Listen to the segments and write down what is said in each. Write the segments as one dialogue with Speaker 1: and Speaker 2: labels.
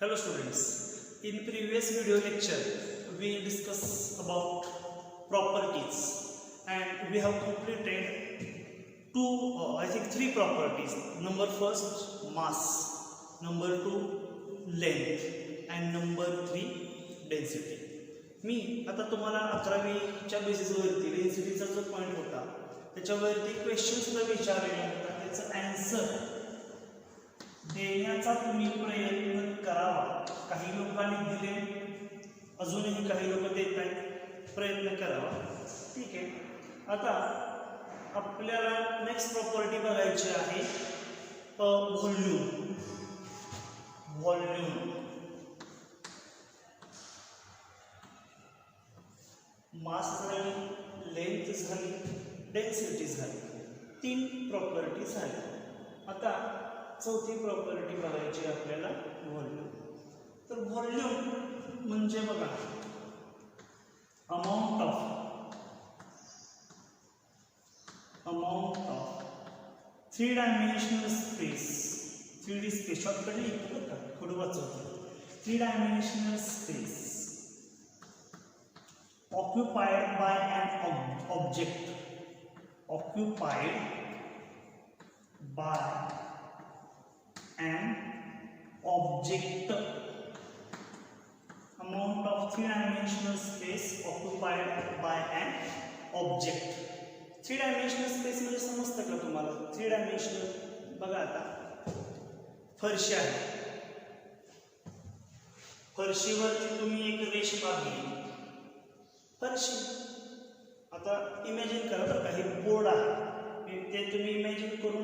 Speaker 1: Hello students, in previous video lecture we discussed about properties and we have completed three properties. Number first mass, number two length and number three density. मी आता तुम्हाला 11वीच्या बेसिसवरती डेन्सिटीचा जो point होता त्याच्यावरती question सुद्धा विचारलेला होता, त्याचं answer देण्याचा तुम्ही प्रयत्न करावा. काही लोकांनी दिले, अजूनही काही लोक देत आहेत, प्रयत्न करावा. ठीक आहे. आता आपल्याला नेक्स्ट प्रॉपर्टी बघायची आहे व्हॉल्यूम. व्हॉल्यूम, मास झाली, लेंथ झाली, डेन्सिटी झाली, तीन प्रॉपर्टी झाली. आता चौथी प्रॉपर्टी बघायची आपल्याला व्हॉल्यूम. तर व्हॉल्यूम म्हणजे बघा amount of 3 dimensional space, 3D space shortcut लिहितो बरं का, थोडं वाचवतो. 3 dimensional space occupied by an object, occupied by an object, amount of 3 dimensional space occupied by an object. 3 dimensional space म्हणजे समजतं का तुम्हाला? 3 dimensional बघा, आता फरशी आहे, फरशीवरती तुम्ही एक रेष मारली, फरशी. आता इमॅजिन करा बरं का, हे बोर्ड आहे, ते तुम्ही इमॅजिन करून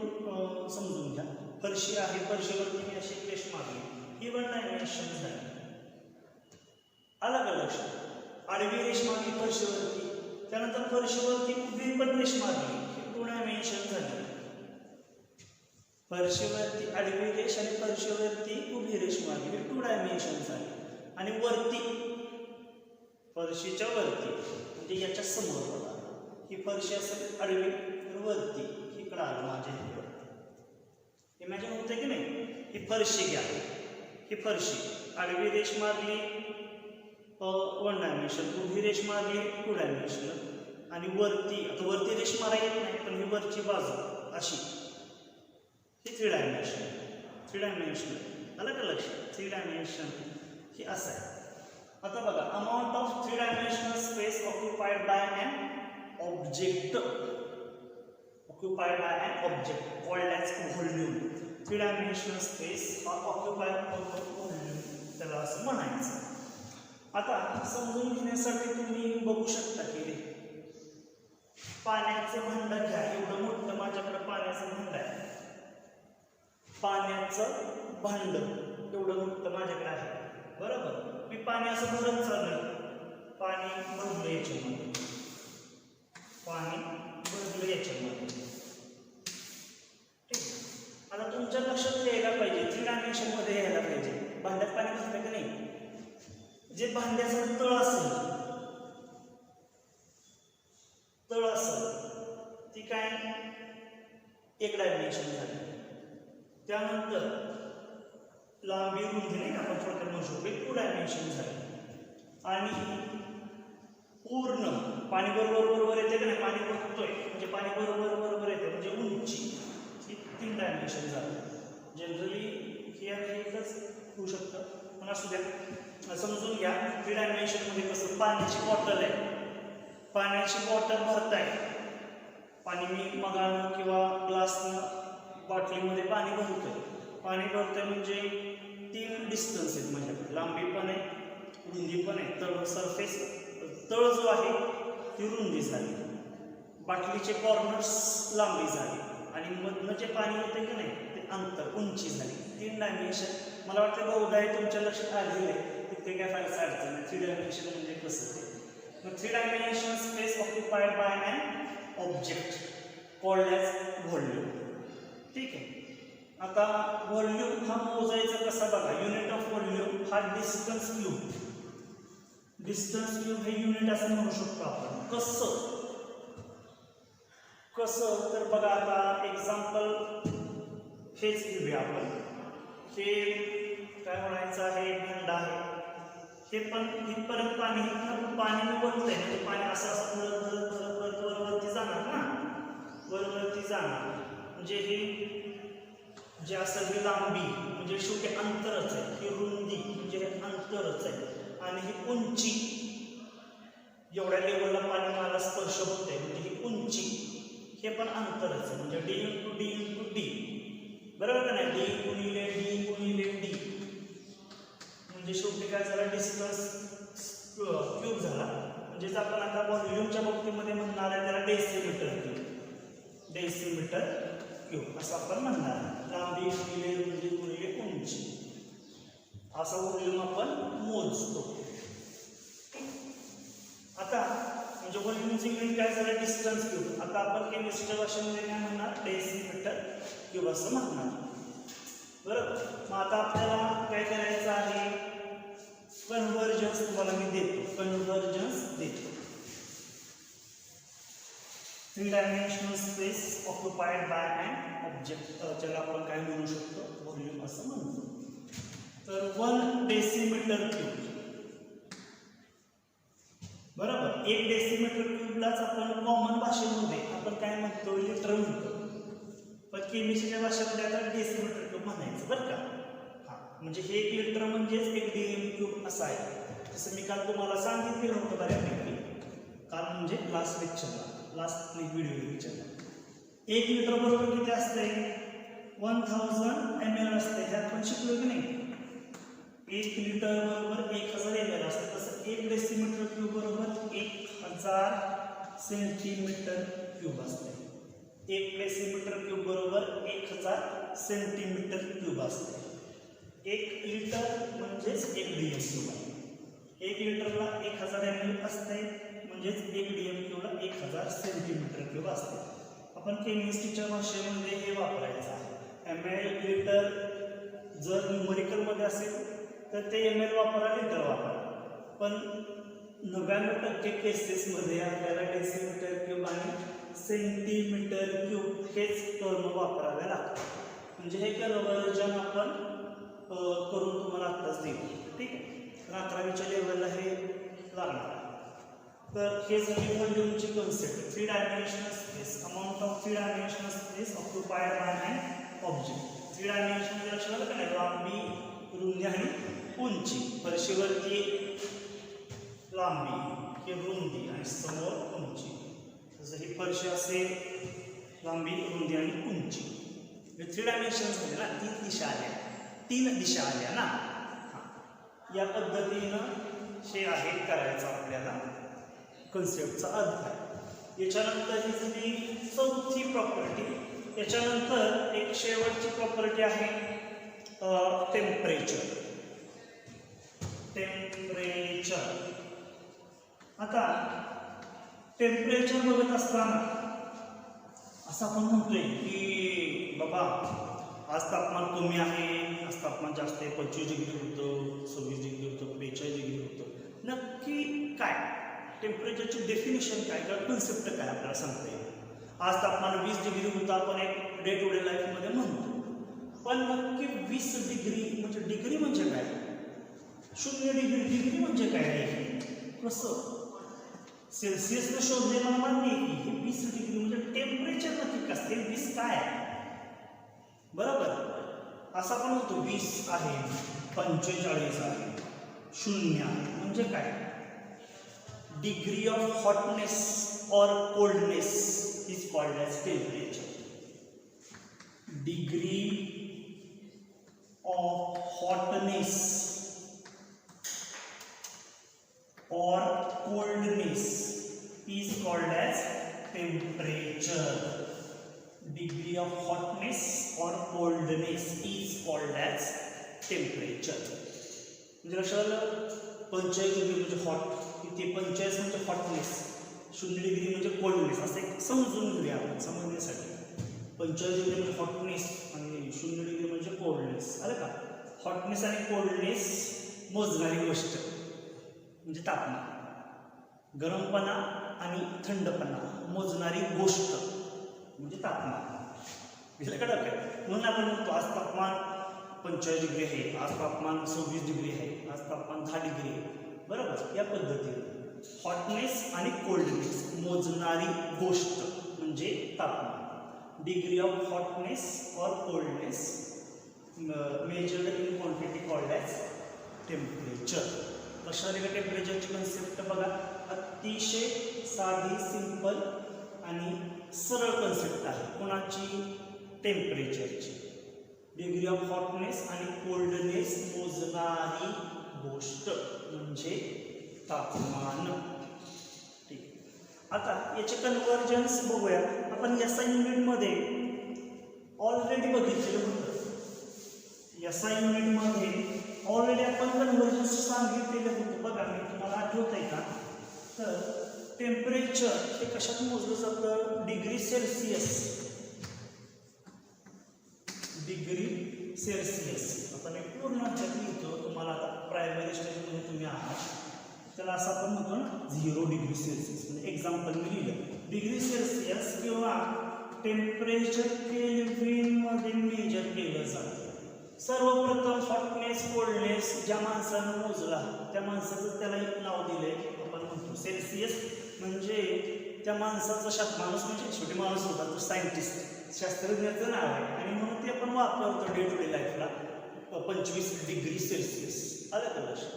Speaker 1: समजून घ्या. फरशी आहे, फरशीवरती मी अशी रेष मारली, ही 1 डायमेन्शन झाली. अलग अलग आडवी रेष मारली फरशीवरती, त्यानंतर फरशीवरती उभी पण रेष मारली, ही 2 डायमेन्शन झाली. फरशीवरती आडवी रेष आणि फरशीवरती उभी रेष मारली, ही 2 डायमेन्शन झाली. आणि वरती, फरशीच्या वरती म्हणजे याच्या समोर बघा, ही फरशी असेल आडवी, तर वरती इकडं आलं माझ्या इकडं. इमॅजिन होते की नाही? ही फरशी घ्या, ही फरशी आडवी रेष मारली 1 डायमेन्शन, उभी रेष मारली 2 डायमेन्शन, आणि वरती, आता वरती रेष मारा येत नाही पण ही वरची बाजू अशी, ही 3 डायमेन्शन. 3 डायमेन्शन आलं का लक्षात? 3 डायमेन्शन ही असं आहे. आता बघा, amount of 3 dimensional space occupied by an object, occupied by an object called as volume. 3 dimensional space occupied by volume, त्याला असं म्हणायचं. आता समजून घेण्यासाठी तुम्ही बघू शकता की पाण्याचं भांड घ्या, एवढं मोठं माझ्याकडे पाण्याचं भांड आहे, पाण्याचं भांड एवढं मोठं माझ्याकडे आहे, बरोबर. मी पाणी असं भरत चाललं, पाणी भरलं याच्यामध्ये, पाणी भरलं याच्यामध्ये. ठीक. आता तुमच्या लक्षात यायला पाहिजे, 3 डायमेन्शन मध्ये यायला पाहिजे. भांड्यात पाणी भरतं की नाही? जे भांड्याचं तळ असेल ती काय 1 डायमेन्शन झाली. त्यानंतर लांबी रुंदी नाही, आपण थोडक्यात म्हणू शकतो 2 डायमेन्शन झाली. आणि पूर्ण पाणी बरोबर येते की नाही? पाणी बघतोय म्हणजे पाणी बरोबर येते म्हणजे उंची, ही 3 डायमेन्शन झालं. जनरली हे एकच होऊ शकतं, पण असू द्या, समजून घ्या. 3 डायमेन्शनमध्ये कसं, पाण्याची बॉटल आहे, पाण्याची बॉटल भरताय, पाणी मी मगानं किंवा ग्लासनं बाटलीमध्ये पाणी भरतोय, पाणी भरतोय म्हणजे 3 डिस्टन्स आहेत माझ्याकडे, लांबी पण आहे, रुंदी पण आहे. तळ सरफेस, तळ जो आहे ती रुंदी झाली, बाटलीचे कॉर्नर्स लांबी झाली, आणि मधनं जे पाणी येतं की नाही ते अंतर, उंची झाली. 3 डायमेन्शन मला वाटतं बहुधा हे तुमच्या लक्षात आलेलं आहे, तिथे काय फारच अडचण नाही. 3 डायमेन्शन म्हणजे कसं ते. मग 3 dimension space occupied by an object called as volume. ठीक आहे. आता व्हॉल्यूम हा मोजायचा कसा बघा, युनिट ऑफ व्हॉल्यूम हा डिस्टन्स क्यूब. डिस्टन्स क्यूब हे युनिट असं म्हणू शकतो आपण. कसं तर बघा, आता एक्झाम्पल हेच घेऊया आपण. हे काय म्हणायचं आहे, ते पण इथपर्यंत पाणी पाणी वळतंय म्हणजे पाणी असं असं वरवरती जाणार ना, वरवरती जाणार म्हणजे हे जे असं ही लांबी म्हणजे शेवटी अंतरच आहे, ही रुंदी म्हणजे हे अंतरच आहे आणि ही उंची जेवढ्या लेवलला पाणी मला स्पर्श होतंय म्हणजे ही उंची हे पण अंतरच आहे म्हणजे D into D into D, बरोबर का नाही, डी गुणिले डी म्हणजे शेवटी काय झाला डिस्टन्स क्यूब झाला. म्हणजेच आपण आता व्हॉल्यूमच्या बाबतीमध्ये म्हणणार आहे त्याला डेसिमीटर क्यूब असं आपण म्हणणार आहे. लांबी गुणिले रुंदी गुणिले उंची असं व्हॉल्यूम आपण मोजतो. आता म्हणजे व्हॉल्यूमची युनिट काय झालं डिस्टन्स क्यूब. आता आपण केमिस्ट्रीच्या भाषेमध्ये काय म्हणणार डेसिमीटर क्यूब असं म्हणणार, बरोबर. मग आता आपल्याला काय करायचं आहे कन्व्हर्जन्स तुम्हाला मी देतो, कन्व्हर्जन्स देतो. 3 dimensional space occupied by an object ज्याला आपण काय म्हणू शकतो व्हॉल्यूम असं म्हणतो. तर 1 डेसिमीटर क्यूब, बरोबर. 1 डेसिमीटर क्यूबलाच आपण कॉमन भाषेमध्ये आपण काय म्हणतो लिटर म्हणतो, पण केमिस्ट्रीच्या भाषेमध्ये आता डेसिमीटर क्यूब म्हणायचं बरं का. म्हणजे हे 1 लिटर म्हणजेच 1 DM क्यूब असं आहे. जसं मी काल तुम्हाला सांगितलेलं होतं बऱ्यापैकी, काल म्हणजे लास्ट व्हिडिओ लेक्चरला 1 लिटर बरोबर किती असते 1000 ml असते. हे आपण शिकलो की नाही. 1 लिटर बरोबर 1000 ml असते. तसं 1 डेसिमीटर क्यूब बरोबर 1000 सेंटीमीटर क्यूब असते. 1 डेसिमीटर क्यूब बरोबर 1000 सेंटीमीटर क्यूब असते. 1 लिटर म्हणजेच 1 DM क्यूब आहे. 1 लिटरला 1000 ml असते म्हणजेच 1 DM क्यूबला 1000 सेंटीमीटर क्यूब असते. आपण केमिस्ट्रीच्या भाषेमध्ये हे वापरायचं आहे. ml लिटर जर न्यूमरिकलमध्ये असेल तर ते ml वापरा लिटर वापरा, पण 99% केसेसमध्ये आपल्याला डेसिमीटर क्यूब आणि सेंटीमीटर क्यूब हेच टर्म वापरावे लागतात. म्हणजे हे कन्व्हर्जन आपण करून तुम्हाला आत्ताच देऊ, ठीक आहे. तर 11वीच्या लेवलला हे लागणार. तर हे झाली व्हॉल्यूमची concept. 3 dimensional space, amount of 3 dimensional space occupied by an object. 3 dimensional लक्षात आलं का नाही, लांबी रुंदी आणि उंची. फरशीवरती लांबी ही रुंदी आणि समोर उंची. जसं ही फरशी असेल लांबी रुंदी आणि उंची. 3 डायमेन्शन झाले ना, 3 दिशा आल्या ना. या पद्धतीनं हे आहे करायचं आपल्याला कन्सेप्टचा अर्थ आहे. याच्यानंतर ही झाली चौथी प्रॉपर्टी. याच्यानंतर एक शेवटची प्रॉपर्टी आहे टेम्परेचर. आता टेम्परेचर बघत असताना असं आपण म्हणतोय की बाबा आज तापमान कमी आहे, आज तापमान जास्त आहे, 25 डिग्री होतं, 26 डिग्री होतं, 42 डिग्री होतं. नक्की काय टेम्परेचरची डेफिनेशन काय किंवा कन्सेप्ट काय आपल्याला सांगता येईल. आज तापमान 20 डिग्री होतं आपण एक डे टू डे लाईफमध्ये म्हणतो, पण नक्की 20 डिग्री म्हणजे डिग्री म्हणजे काय, 0 डिग्री म्हणजे काय आहे, कसं सेल्सिअसनं शोधलेलं मान्य आहे की हे 20 डिग्री म्हणजे टेम्परेचर नक्की कसं ते 20 काय आहे, बरोबर. असा पण होतो 20 आहे, 45 आहे, 0 म्हणजे काय, डिग्री ऑफ हॉटनेस और coldness is called as temperature. Degree of hotness or coldness is called as temperature. Degree of hotness or coldness is called as temperature. म्हणजे लक्षात आलं 45 डिग्री म्हणजे हॉट, इथे 45 म्हणजे हॉटनेस, 0 डिग्री म्हणजे कोल्डनेस. असं एक समजून घेऊया आपण समजण्यासाठी. 45 डिग्री म्हणजे हॉटनेस आणि 0 डिग्री म्हणजे कोल्डनेस. आलं का. हॉटनेस आणि कोल्डनेस मोजणारी गोष्ट म्हणजे तापमान, गरमपणा आणि थंडपणा मोजणारी गोष्ट म्हणजे तापमान. कडक आहे. म्हणून आपण म्हणतो आज तापमान 45 डिग्री आहे, आज तापमान 26 डिग्री आहे, आज तापमान 10 डिग्री आहे. बरोबर. या पद्धतीने हॉटनेस आणि कोल्डनेस मोजणारी गोष्ट म्हणजे तापमान. डिग्री ऑफ हॉटनेस और coldness measured in quantity called as temperature. लक्षात आले का? टेम्परेचरची कन्सेप्ट बघा, अतिशय साधी, सिंपल आणि सरळ कन्सेप्ट आहे. कोणाची? टेम्परेचरची. डिग्री ऑफ हॉटनेस आणि कोल्डनेस मोजणारी गोष्ट म्हणजे तापमान. ठीक. आता याचे कन्व्हर्जन्स बघूया आपण. SI युनिटमध्ये ऑलरेडी बघितलेलं होतं. SI युनिटमध्ये ऑलरेडी आपण कन्व्हर्जन्स सांगितलेलं होतं. बघा, मी तुम्हाला आठवत आहे का? तर टेम्परेचर हे कशात मोजलं जातं? Degree Celsius. Degree Celsius. आता मी पूर्ण ह्याच्यात लिहितो तुम्हाला. आता प्रायमरी स्टेजमध्ये तुम्ही आहात, त्याला असं आपण म्हणतो ना 0 डिग्री सेल्सिअस. म्हणजे एक्झाम्पल मी लिहिलं. डिग्री सेल्सिअस किंवा टेम्परेचर केल्व्हिनमध्ये मेजर केलं जातं. सर्वप्रथम हॉटनेस कोल्डनेस ज्या माणसानं मोजला त्या माणसाचं त्याला एक नाव दिलंय, आपण म्हणतो सेल्सिअस. म्हणजे त्या माणसाचं माणूस म्हणजे छोटे माणूस होता तो सायंटिस्ट, शास्त्रज्ञाचं नाव आहे आणि म्हणून ते आपण वापरतो डे टू डे लाईफला. 25 डिग्री सेल्सिअस. आलं का लक्षात?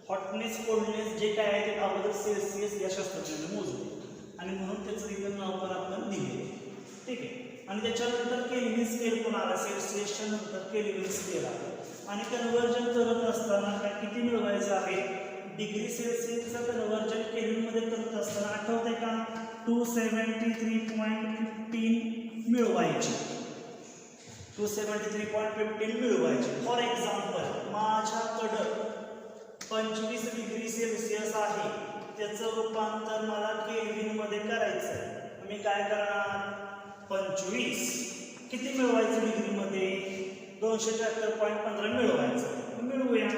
Speaker 1: हॉटनेस कोल्डनेस जे काय आहे ते अगोदर सेल्सिअस या शास्त्रज्ञाने मोजले आणि म्हणून त्याचं इथं नाव पण आपण दिले. ठीक आहे. आणि त्याच्यानंतर केल्विन स्केल पण आला. सेल्सिअसच्या नंतर केल्विन स्केल आला. आणि कन्व्हर्जन करत असताना काय किती मिळवायचं आहे? डिग्री सेल्सिअसचं कन्व्हर्जन केल्विनमध्ये करत असताना आठवतंय का? 273.15 मिळवायचे. 273.15 मिळवायचे. फॉर एक्झाम्पल, माझ्याकडं 25 डिग्री सेल्सिअस आहे, त्याचं रूपांतर मला केल्विनमध्ये करायचं आहे. मी काय करणार? 25 किती मिळवायचं डिग्रीमध्ये? 273.15 मिळवायचं. मिळवूया.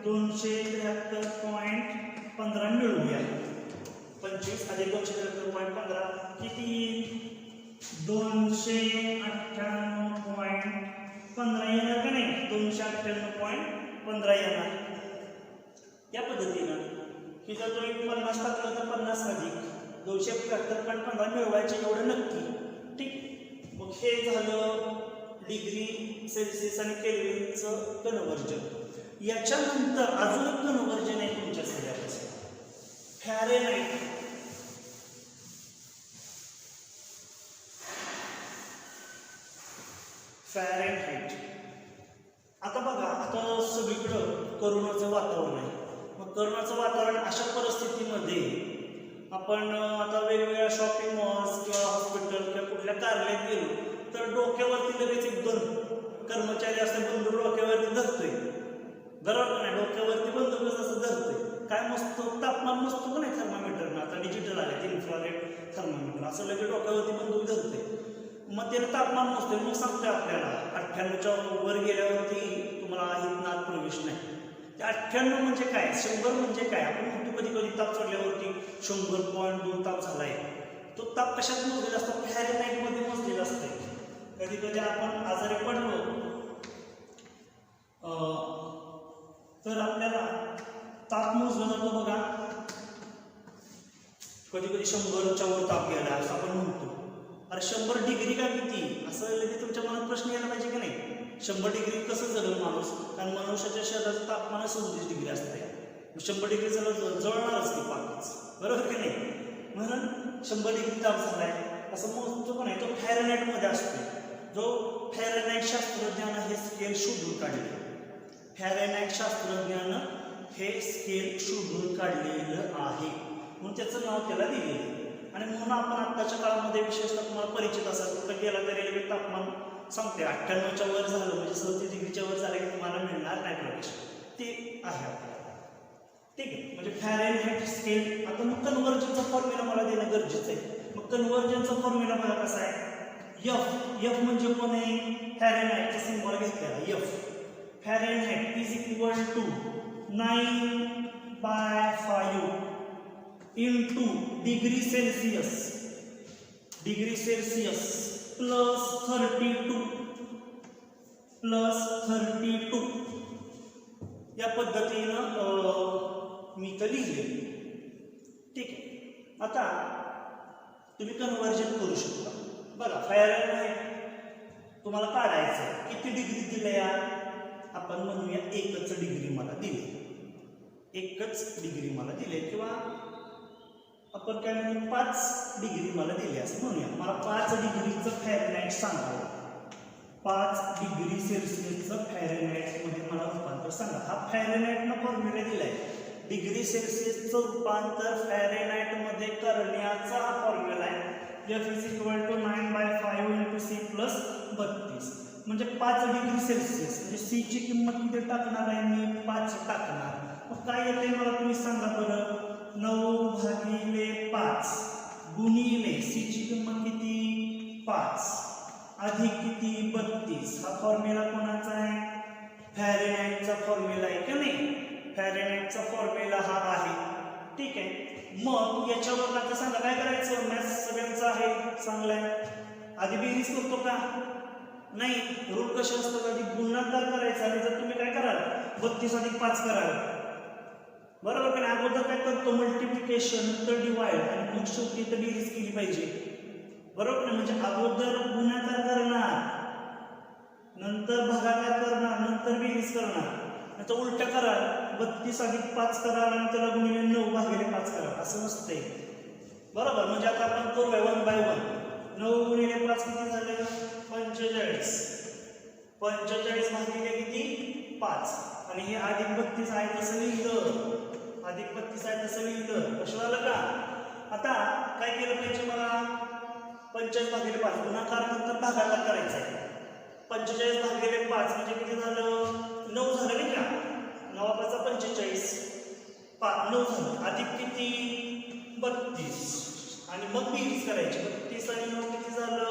Speaker 1: 273.15 मिळवूया. 25 अधिक 273.15 किती? 298.15 येणार का नाही? 298.15 येणार. या पद्धतीनं की जर तुम्ही 50 टाकलं तर 50 अधिक 273.15 मिळवायचे एवढं नक्की. ठीक. मग हे झालं डिग्री सेल्सिअस आणि केल्विनचं कन्व्हर्जन. याच्यानंतर अजून एक कन्व्हर्जन आहे तुमच्या सगळ्याचं, फॅरेनहाइट. फॅरेनहाइट. आता बघा, आता सगळीकडं करोनाचं वातावरण आहे. मग करोनाचं वातावरण अशा परिस्थितीमध्ये आपण आता वेगवेगळ्या शॉपिंग मॉल्स किंवा हॉस्पिटल किंवा कुठल्या कार्यालयात गेलो तर डोक्यावरती लगेच 1-2 कर्मचारी असतात, बंदूक डोक्यावरती धरतोय. बरोबर नाही? डोक्यावरती बंदूक असं धरतोय. काय मोजतो? तापमान मोजतो का नाही थर्मामीटरनं? आता डिजिटल आले इन्फ्रारेड थर्मामीटर. असं लगेच डोक्यावरती बंदूक धरते. मग त्यानं तापमान मोजतोय. मग सांगतोय आपल्याला 98च्या वर गेल्यावरती तुम्हाला हितनात प्रवेश नाही. ते 98 म्हणजे काय? 100 म्हणजे काय? आपण म्हणतो कधी कधी ताप चढल्यावरती 100.2 ताप झालाय. तो ताप कशात मोजलेला असतो? फॅरेनहाइटमध्ये मोजलेला असतो. कधी कधी आपण आजारी पडलो तर आपल्याला ताप मोजला जातो बघा. कधी कधी 100च्या वर ताप गेला असं आपण म्हणतो. अरे 100 डिग्री का किती? असं लगेच तुमच्या मनात प्रश्न यायला पाहिजे की नाही? 100 डिग्री कसं जगल माणूस? कारण मनुष्याच्या शरीराचं तापमान 37 डिग्री असते. 100 डिग्री जळणारच की पाकच. बरोबर की नाही? म्हणून 100 डिग्री ताप झालाय असं मोजतो का नाही? तो फॅरेनहाइटमध्ये असतो. जो फॅरेनहाइट शास्त्रज्ञानं हे स्केल शोधून काढले. फॅरेनहाइट शास्त्रज्ञानं हे स्केल शोधून काढलेलं आहे म्हणून त्याचं नाव त्याला दिलेलं आहे. आणि म्हणून आपण आत्ताच्या काळामध्ये विशेषतः तुम्हाला परिचित असाल, कुठं गेला तरी तापमान सांगते 98च्या वर झालं म्हणजे 37 डिग्रीच्या वर झालं की तुम्हाला मिळणार नाही प्रवेश. ते आहे आपल्याला. ठीक आहे. म्हणजे फॅरेनहाइट स्केल. आता मग कन्व्हर्जनचा फॉर्म्युला मला देणं गरजेचं आहे. मग कन्व्हर्जनचा फॉर्म्युला मला कसा आहे? एफ. एफ म्हणजे कोण आहे? फॅरेनहाइटचा सिम्बॉल घेतलेला F. Fahrenheit is equal to 9/5 into degree Celsius. Degree Celsius plus 32 या पद्धतीनं मी तर लिहिले. ठीक आहे. आता तुम्ही कन्व्हर्जन करू शकता. बघा फॅरनहाइट तुम्हाला काढायचं किती डिग्री दिल्या, आपण म्हणूया एकच डिग्री मला दिली, एकच डिग्री मला दिले, किंवा आपण काय म्हणू 5 डिग्री मला दिली असं म्हणूया. मला 5 डिग्रीचं फॅरनहाइट सांगा, 5 डिग्री सेल्सिअसचं फॅरनहाइटमध्ये मला रूपांतर सांगा. हा फॅरनहाइटनं फॉर्म्युला दिलाय. डिग्री सेल्सिअसचं रूपांतर फॅरनहाइटमध्ये करण्याचा हा फॉर्म्युला आहे. F = 9/5 × C + 32. म्हणजे 5 डिग्री सेल्सिअस म्हणजे C ची किंमत किती टाकणार आहे मी? 5 टाकणार. मग काय येते मला तुम्ही सांगा बरं. 9/5 गुणिले C ची किंमत किती? 5 अधिक किती? 32. हा फॉर्म्युला कोणाचा आहे? फॅरनहाइटचा फॉर्म्युला आहे का नाही? फॅरनहाइटचा फॉर्म्युला हा आहे. ठीक आहे. मग याच्यावर आता सांगा काय करायचं. मॅथ्स सगळ्यांचं आहे, चांगलं आहे. आधी बेरीज करतो का? नाही. रूल कसे असतात? आधी गुणाकार करायचा आणि जर तुम्ही काय कराल 32 अधिक 5 कराल, बरोबर का? अगोदर काय करतो मल्टिप्लिकेशन, नंतर डिवाइड आणि मग शेवटी तर बेरीज केली पाहिजे, बरोबर ना? म्हणजे अगोदर गुणाकार करणार, नंतर भागाकार करणार, नंतर बेरीज करणार. आता उलट कराल 32 अधिक 5 कराल आणि त्याला गुणिले 9/5 कराल, असं नसतंय, बरोबर? म्हणजे आता आपण करूया 1 बाय 1. 9 गुणिले 5 किती झालं? 45. 45 भागिले किती? 5. आणि हे अधिक 32 आहे तसं लिहिलं, अधिक 32 आहे तसं लिहिलं. कसं झालं का? आता काय केलं पाहिजे मला? 45/5 गुणाकार नंतर भागाकार करायचा आहे. 45/5 म्हणजे किती झालं? 9 झालं नाही का? 9×5=45. 9 झालं. अधिक किती? 32. आणि मग बेरीज करायची. 32 आणि 9 किती झालं?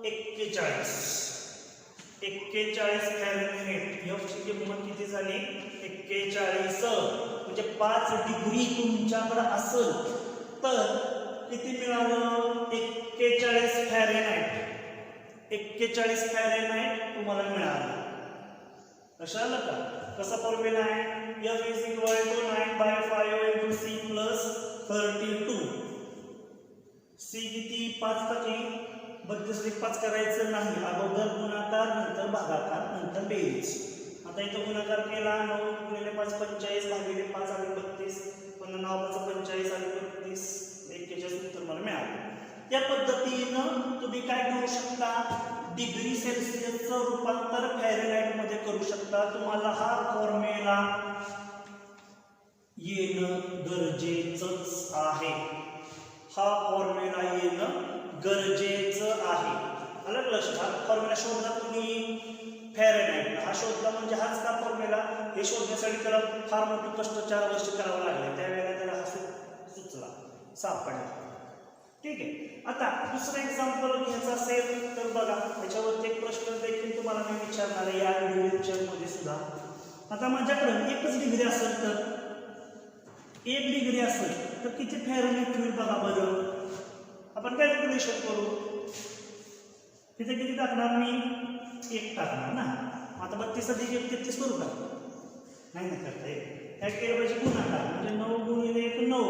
Speaker 1: 41. 41 फॅरनहाइट. F ची किंमत किती झाली? 41. म्हणजे 5 डिग्री तुमच्याकडे असेल तर किती मिळालं? 41 फॅरनहाइट. 41 फॅरनहाइट तुम्हाला मिळालं. कशाला का? कसा फॉर्म्युला आहे? F = 9/5 × C + 32. C किती? 5 टाकली. 32 अधिक 5 करायचं नाही, अगोदर गुणाकार नंतर भागाकार नंतर बेरीज. आता इथं गुणाकार केला. 9 गुणिले 5 45 भागिले 5 अधिक 32. पुन्हा 9×5=45 अधिक 32. 41 उत्तर मला मिळालं. त्या पद्धतीनं तुम्ही काय करू शकता? डिग्री सेल्सिअसचं रूपांतर फॅरनहाइटमध्ये करू शकता. तुम्हाला हा फॉर्म्युला येणं गरजेचंच आहे. हा फॉर्म्युला येणं गरजेचं आहे. आलं लक्षात? हा फॉर्म्युला शोधला तुम्ही फॅरनहाइट, हा शोधला म्हणजे हाच का फॉर्म्युला. हे शोधण्यासाठी त्याला फार मोठं कष्ट 4 वर्ष करावं लागले. त्यावेळेला त्याला हा सुचला, सापडला. ठीक आहे. आता दुसरं एक्झाम्पल घ्यायचं असेल तर बघा, याच्यावरती एक प्रश्न देखील तुम्हाला मी विचारणार आहे या व्हिडिओ लेक्चरमध्ये सुद्धा. आता माझ्याकडे 1 डिग्री असेल तर 1 डिग्री असेल तर किती फॅरनहाइट होईल बघा बरं. आपण कॅल्क्युलेशन करू. तिथे किती टाकणार मी? 1 टाकणार ना. आता 32 अधिक 1 33 करू का? नाही ना करता येत. काय केलं पाहिजे? गुणाकार. म्हणजे 9 गुणिले 1 9.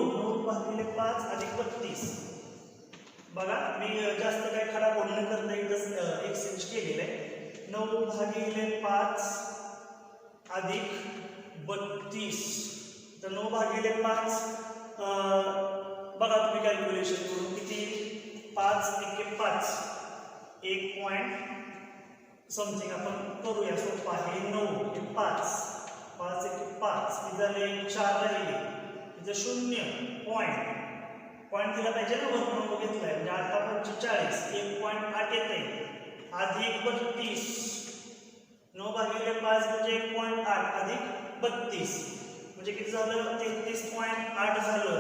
Speaker 1: 9/5 अधिक 32. बघा मी जास्त काय खराब बोलणं करता इथं एक्सचेंज केलेलं आहे. 9/5 अधिक 32. तर 9/5 बघा तुम्ही कॅल्क्युलेशन करून किती? 5 × 5 1 पॉइंट समथिंग आपण करूया, सोपं आहे. 9 × 5 5 × 5 किती झाले? 4 राहिले. तिथे 0 पॉईंट दिला पाहिजे ना, वरून नंबर घेतलाय म्हणजे 8×45 1.8 येते. अधिक 32. 9/5 म्हणजे 1.8 अधिक 32 म्हणजे किती झालं? 33.8 झालं.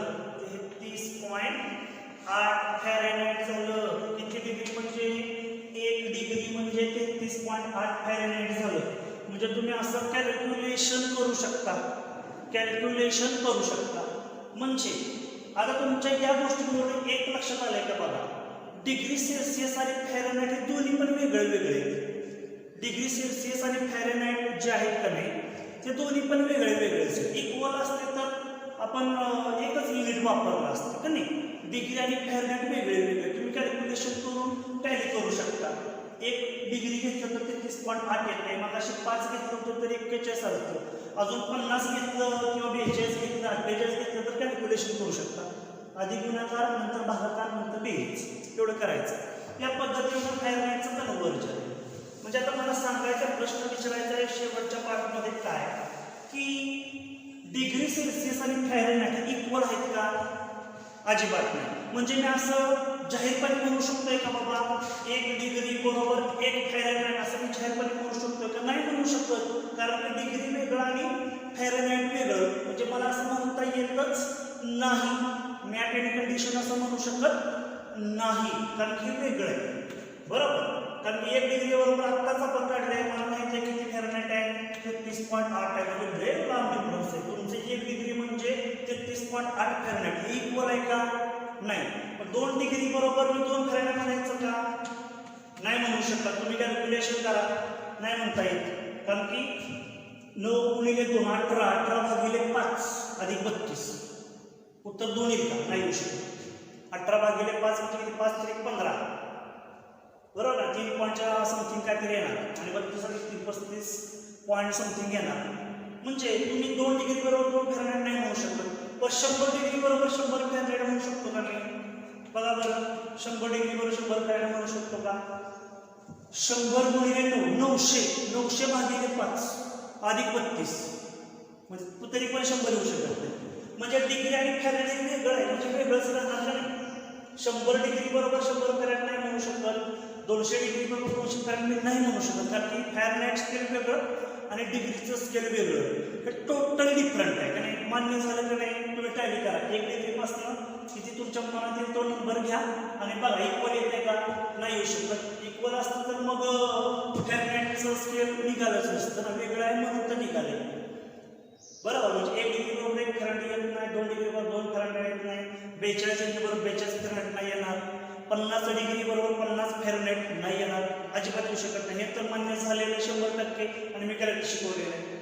Speaker 1: 33.8 फॅरनहाइट झालं. किती डिग्री म्हणजे? 1 डिग्री म्हणजे 33.8 फॅरनहाइट झालं. म्हणजे तुम्ही असं कॅल्क्युलेशन करू शकता, म्हणजे आता तुमच्या या गोष्टींमुळे एक लक्षात आलंय का बघा, डिग्री सेल्सिअस आणि फॅरनहाइट हे दोन्ही पण वेगळे वेगळे आहेत. डिग्री सेल्सिअस आणि फॅरनहाइट जे आहेत का नाही ते दोन्ही पण वेगळे वेगळे आहेत. इक्वल असते तर आपण एकच युनिट वापरलं असतं का नाही. डिग्री आणि फॅरनहाइट वेगळे वेगळे तुम्ही कॅल्क्युलेशन करून टॅली करू शकता. 1 डिग्री घेतलं तर 33.8 येते. मग अशी 5 घेतलं होतं तर 41 आलं. अजून 50 घेतलं किंवा 42 घेतलं 48 घेतलं तर कॅल्क्युलेशन करू शकता. आधी गुणाकार नंतर भागाकार नंतर बेरीज एवढं करायचं. या पद्धतीनं फॅरनहाइटचं कन्व्हर्जन. म्हणजे आता मला सांगायचा प्रश्न विचारायचा आहे शेवटच्या पार्टमध्ये काय की डिग्री सेल्सिअस आणि फॅरनहाइट इक्वल आहेत का? अजिबात नाही. म्हणजे मी असं जाहीरपणे म्हणू शकतोय का बाबा 1 डिग्री बरोबर 1 फॅरनहाइट असं मी जाहीरपणे म्हणू शकतोय का? नाही म्हणू शकत. कारण डिग्री वेगळं आणि फॅरनहाइट वेगळं. म्हणजे मला असं म्हणता येतच नाही. मॅट एंड कंडिशन असं म्हणू शकत नाही कारण हे वेगळं आहे. बरोबर. कारण 1 डिग्री बरोबर आत्ताच आपण काढलंय. मला माहिती आहे किती फॅरनहाइट आहे 33.8 आहे. म्हणजे लांब डिफरन्स आहे. तुमचे 1 डिग्री म्हणजे 33.8 फॅरनहाइट. हे इक्वल आहे का? नाही. पण 2 डिग्री बरोबर मी 2 फॅरनहाइट म्हणायचं का? नाही म्हणू शकता. तुम्ही कॅल्क्युलेशन करा. नाही म्हणता येत. कारण की 9 गुणिले 2 18 18 भागिले 5 अधिक 32 उत्तर 2 येईल का? नाही येऊ शकत. 18 भागिले 5 म्हणजे 5 3 15 बरोबर ना. 3 पॉईंटच्या समथिंग काहीतरी येणार आणि 32 आणि 35 पॉईंट समथिंग येणार. म्हणजे तुम्ही 2 डिग्री बरोबर 2 फॅरनहाइट नाही म्हणू शकत. पण 100 डिग्री बरोबर 100 फॅरनहाइट म्हणू शकतो का मी? बघा बरं. 100 डिग्री बरोबर 100 फॅरनहाइट म्हणू शकतो का? 100 गुणिले 9 900 900 भागिले 5 अधिक 32 म्हणजे तरी पण 100 येऊ शकत नाही. म्हणजे डिग्री आणि फॅरनहाइट वेगळं आहे. म्हणजे वेगळंच राहणार नाही. 100 डिग्री बरोबर 100 फॅरनहाइट नाही म्हणू शकत. 200 डिग्री बरोबर 200 फॅरनहाइट नाही म्हणू शकत. कारण की फॅरनहाइट स्केल वेगळं आणि डिग्रीचं स्केल वेगळं. हे टोटल डिफरंट आहे. कारण मान्य झालं का नाही तुम्ही टॅली करा. 1 डिग्रीपासून किती तुमच्या मनात येईल तो नंबर घ्या आणि बघा इक्वल येते का? नाही येऊ शकत. इक्वल असतं तर मग फॅरनहाइटचं स्केल निघालंच नसतं ना. वेगळं आहे म्हणून तर निघाले. बरोबर. म्हणजे 1 डिग्री बरोबर 1 फॅरनहाइट येत नाही. 2 डिग्री बरोबर 2 फॅरनहाइट येत नाही. 42 डिग्री बरोबर 42 फॅरनहाइट नाही येणार. 50 डिग्री बरोबर 50 फॅरनहाइट नाही येणार. अजिबात येऊ शकत नाही. हे तर मान्य झालेलं 100% आणि मी करायला शिकवलेलं आहे.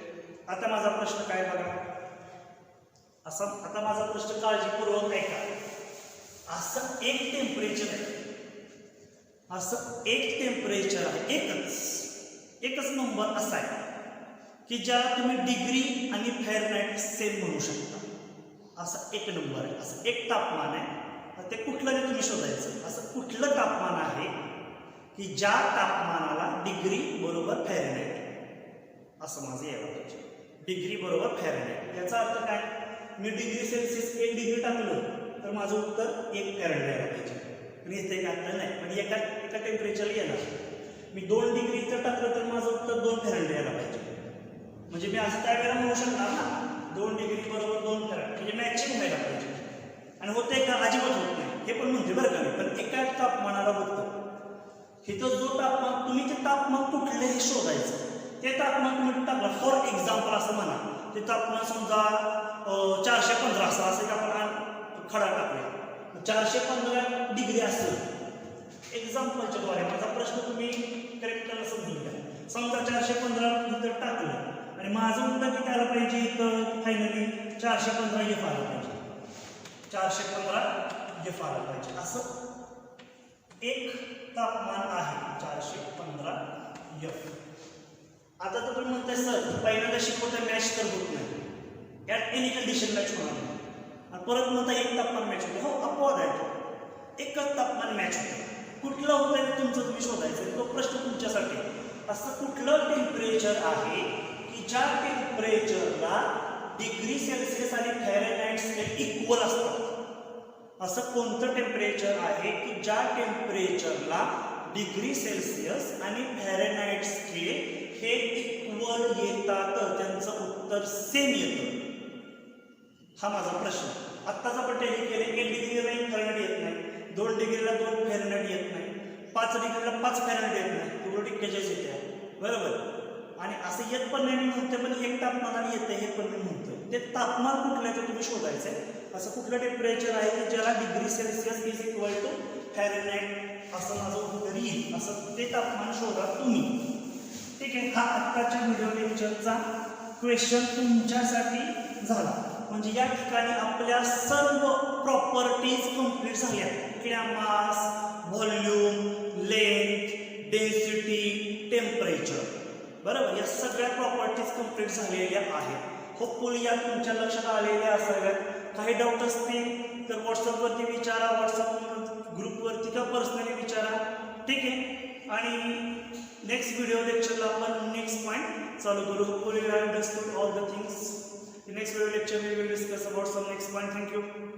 Speaker 1: आता माझा प्रश्न काय बघा. आता माझा प्रश्न काळजीपूर्वक ऐका. असं एक टेम्परेचर आहे. असं एक टेम्परेचर आहे. एकच नंबर असा आहे की ज्याला तुम्ही डिग्री आणि फॅरनहाइट सेम म्हणू शकता. असं एक नंबर आहे. असं एक तापमान आहे. ते कुठलं ते तुम्ही शोधायचं. असं कुठलं तापमान आहे की ज्या तापमानाला डिग्री बरोबर फॅरनहाइट असं माझं यायला पाहिजे. डिग्री बरोबर फॅरनहाइट याचा अर्थ काय? मी डिग्री सेल्सिअस 1 डिग्री टाकलं तर माझं उत्तर 1 फॅरनहाइट यायला पाहिजे. पण इथे टाकलं नाही. पण एका टेम्परेचरला येणार. मी 2 डिग्रीचं टाकलं तर माझं उत्तर 2 फॅरनहाइट यायला पाहिजे. म्हणजे मी असं काय वेळा म्हणू शकणार ना 2 डिग्री बरोबर 2 फॅरनहाइट म्हणजे मॅचिंग व्हायला पाहिजे. आणि होते का? अजिबात होत नाही. हे पण म्हणते बरं का. पण एका तापमानाला होतं. इथं जो तापमान तुम्ही ते तापमान कुठलेही शोधायचं. ते तापमान तुम्ही टाकलं. फॉर एक्झाम्पल असं म्हणा ते तापमान समजा 415 असं आपण खडा टाकूया. 415 डिग्री असेल. एक्झाम्पलच्या द्वारे माझा प्रश्न तुम्ही करेक्ट समजून घ्या. समजा 415 इथं टाकलं आणि माझं उत्तर किती आलं पाहिजे? इथं फायनली 415 हे आलं पाहिजे. 415 हे आलं पाहिजे. असं एक तापमान आहे 415 F. आता तर तुम्ही म्हणताय सर पहिल्यांदा शिकवता मॅच तर होत नाही. ॲट एनी कंडिशन मॅच होणार नाही. आणि परत म्हणता एक तापमान मॅच होते. हो अपवाद आहे. एकच तापमान मॅच होतं. कुठलं होतं ते तुमचं तुम्ही शोधायचं. तो प्रश्न तुमच्यासाठी. असं कुठलं टेम्परेचर आहे की ज्या टेम्परेचरला डिग्री सेल्सिअस आणि फॅरनहाइट स्केल इक्वल असतात. असं कोणतं टेम्परेचर आहे की ज्या टेम्परेचरला डिग्री सेल्सिअस आणि फॅरनहाइट स्केल हे इक्वल येतात. त्यांचं उत्तर सेम येतं. हा माझा प्रश्न. आत्ताच आपण टॅली केले. 1 डिग्रीला 1 फॅरनहाइट येत नाही. 2 डिग्रीला 2 फॅरनहाइट येत नाही. 5 डिग्रीला 5 फॅरनहाइट येत नाही. तेवढं 41 येते. बरोबर. आणि असं येत पण नाही मी म्हणतोय. पण एक तापमानाने येते हे पण मी म्हणतोय. ते तापमान कुठलं ते तुम्ही शोधायचंय. असं कुठलं टेम्परेचर आहे की ज्याला degree Celsius is equal to Fahrenheit असं माझं उत्तर येईल. असं ते तापमान शोधा तुम्ही. ठीक आहे. हा आत्ताच्या व्हिडिओ लेक्चरचा क्वेश्चन तुमच्यासाठी झाला. म्हणजे या ठिकाणी आपल्या सर्व प्रॉपर्टीज कंप्लीट झाल्या. कुठल्या? मास, व्हॉल्यूम, लेंथ, डेन्सिटी, टेम्परेचर. बरोबर, या सगळ्या प्रॉपर्टीज कंप्लीट झालेल्या आहेत. होपफुली या तुमच्या लक्षात आलेल्या असाव्यात. काही डाऊट असतील तर व्हॉट्सअपवरती विचारा, व्हॉट्सअप ग्रुपवरती किंवा पर्सनली विचारा. ठीक आहे. आणि नेक्स्ट व्हिडिओ लेक्चरला आपण नेक्स्ट पॉईंट चालू करू. Hopefully you have understood all the things. In next video lecture we will discuss about some next point. Thank you.